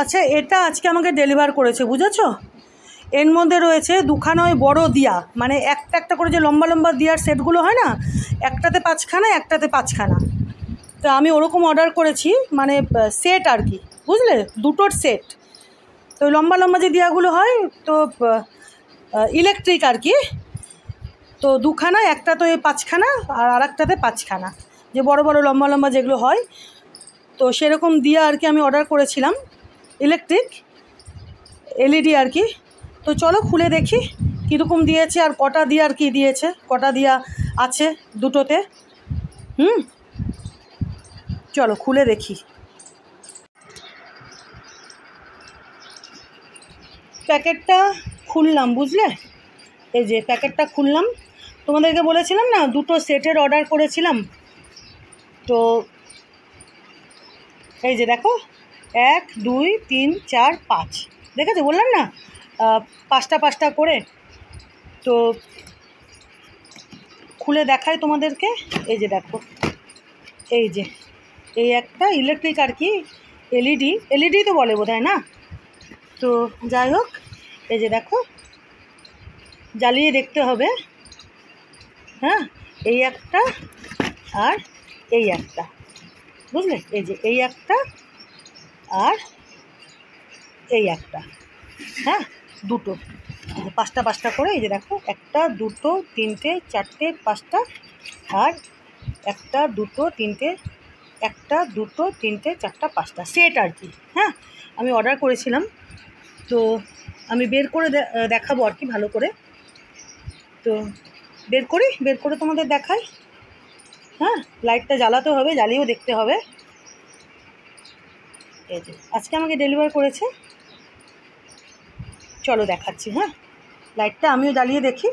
আচ্ছা, এটা আজকে আমাকে ডেলিভার করেছে, বুঝেছো? এর মধ্যে রয়েছে দুখানা ওই বড়ো দিয়া, মানে একটা একটা করে যে লম্বা লম্বা দিয়ার সেটগুলো হয় না, একটাতে 5খানা একটাতে 5খানা। তো আমি ওরকম অর্ডার করেছি, মানে সেট আর কি, বুঝলে, দুটোর সেট। তো লম্বা লম্বা যে দিয়াগুলো হয়, তো ইলেকট্রিক আর কি, তো দুখানা, একটা তো এই 5খানা আর আরেকটাতে 5খানা, যে বড় বড় লম্বা লম্বা যেগুলো হয়, তো সেরকম দিয়া আর কি আমি অর্ডার করেছিলাম, ইলেকট্রিক এলইডি আর কি। তো চলো খুলে দেখি কীরকম দিয়েছে আর কটা দিয়া আর কি দিয়েছে, কটা দিয়া আছে দুটোতে। চলো খুলে দেখি। প্যাকেটটা খুললাম, বুঝলে, এই যে প্যাকেটটা খুললাম। তোমাদেরকে বলেছিলাম না দুটো সেটের অর্ডার করেছিলাম, তো এই যে দেখো 1 2 3 4 5, দেখেছো, বললাম না 5টা 5টা করে। তো খুলে দেখাই তোমাদেরকে, এই যে দেখো, এই যে এই একটা ইলেকট্রিক আর কি, এলইডি তো বলে বোধহয় না, তো যাই হোক, এই যে দেখো জ্বালিয়ে দেখতে হবে। হ্যাঁ, এই একটা আর এই একটা, বুঝলে, এই যে এই একটা আর এই একটা, হ্যাঁ, দুটো, 5টা 5টা করে, এই যে দেখো 1 2 3 4 5টা, আর 1 2 3 1 2 3 4 5টা সেট আর কি। হ্যাঁ, আমি অর্ডার করেছিলাম, তো আমি বের করে দেখাবো আর কি ভালো করে। তো বের করে তোমাদের দেখাই। হ্যাঁ, লাইটটা জ্বালাতে হবে, জ্বালিয়েও দেখতে হবে। এই যে আজকে আমাকে ডেলিভার করেছে, চলো দেখাচ্ছি। হ্যাঁ, লাইটটা আমিও জ্বালিয়ে দেখি।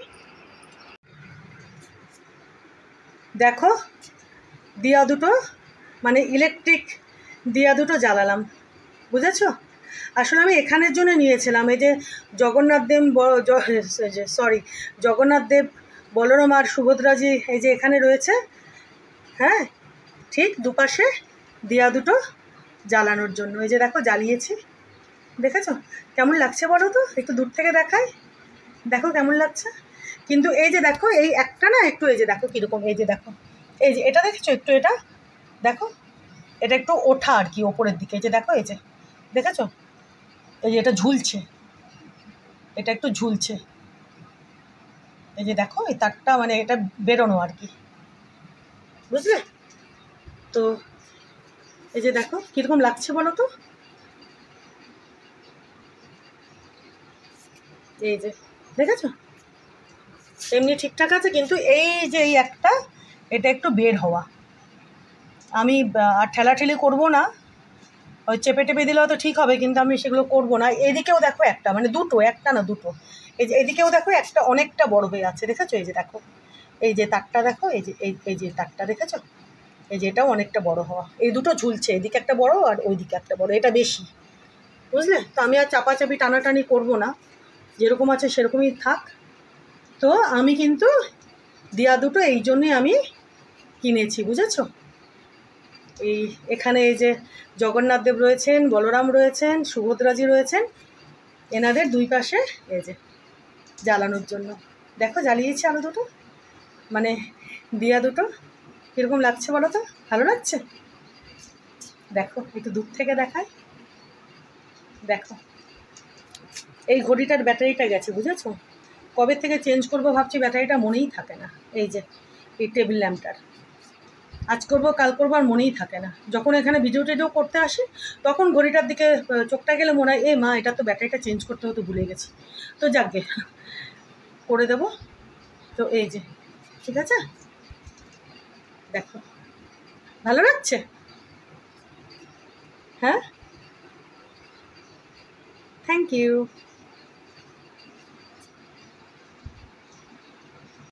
দেখো দিয়া দুটো, মানে ইলেকট্রিক দিয়া দুটো জ্বালালাম, বুঝেছো? আসলে আমি এখানের জন্য নিয়েছিলাম, এই যে জগন্নাথ দেব বলরাম আর সুভদ্রাজি এই যে এখানে রয়েছে। হ্যাঁ, ঠিক দুপাশে দিয়া দুটো জ্বালানোর জন্য। এই যে দেখো জ্বালিয়েছি, দেখেছো কেমন লাগছে বলো তো? একটু দূর থেকে দেখাই, দেখো কেমন লাগছে। কিন্তু এই যে দেখো এই একটা না, একটু এই যে দেখো কীরকম, এই যে দেখো, এই যে এটা দেখেছো একটু, এটা দেখো, এটা একটু ওঠা আর কি ওপরের দিকে, এই যে দেখো, এই যে দেখেছো, এই যে এটা ঝুলছে, এটা একটু ঝুলছে, এই যে দেখো এই তারটা, মানে এটা বেরোনো আর কি, বুঝলে? তো এই যে দেখো কীরকম লাগছে বলো তো, এই যে দেখেছো, এমনি ঠিকঠাক আছে, কিন্তু এই যে এই একটা, এটা একটু বের হওয়া। আমি আর ঠেলাঠেলি করবো না, ওই চেপে টেপে দিলে হয়তো ঠিক হবে, কিন্তু আমি সেগুলো করবো না। এদিকেও দেখো একটা, মানে দুটো, একটা না দুটো, এই যে এদিকেও দেখো একটা অনেকটা বড় হয়ে আছে, দেখেছো? এই যে দেখো, এই যে তারটা দেখো, এই যে এই যে তারটা দেখেছো, এই যে এটাও অনেকটা বড় হওয়া, এই দুটো ঝুলছে, এদিকে একটা বড় আর ওইদিকে একটা বড়, এটা বেশি, বুঝলে? তো আমি আর চাপাচাপি টানাটানি করবো না, যেরকম আছে সেরকমই থাক। তো আমি কিন্তু দিয়া দুটো এই জন্যই আমি কিনেছি, বুঝেছো? এই এখানে এই যে জগন্নাথ দেব রয়েছেন, বলরাম রয়েছেন, সুভদ্রাজি রয়েছেন, এনাদের দুই পাশে এই যে জ্বালানোর জন্য। দেখো জ্বালিয়েছি আলো দুটো, মানে দিয়া দুটো, কীরকম লাগছে বলো তো? ভালো লাগছে? দেখো একটু দূর থেকে দেখায়, দেখো এই ঘড়িটার ব্যাটারিটা গেছে, বুঝেছো? কবে থেকে চেঞ্জ করবো ভাবছি, ব্যাটারিটা মনেই থাকে না। এই যে এই টেবিল ল্যাম্পটার আজ করবো কাল করবো আর মনেই থাকে না। যখন এখানে ভিডিও টিডিও করতে আসি, তখন ঘড়িটার দিকে চোখটা গেলে মনে হয়, এ মা, এটা তো ব্যাটারিটা চেঞ্জ করতে হতো, ভুলে গেছি। তো যাকগে, করে দেবো। তো এই যে ঠিক আছে, দেখো ভালো লাগছে? হ্যাঁ, থ্যাংক ইউ।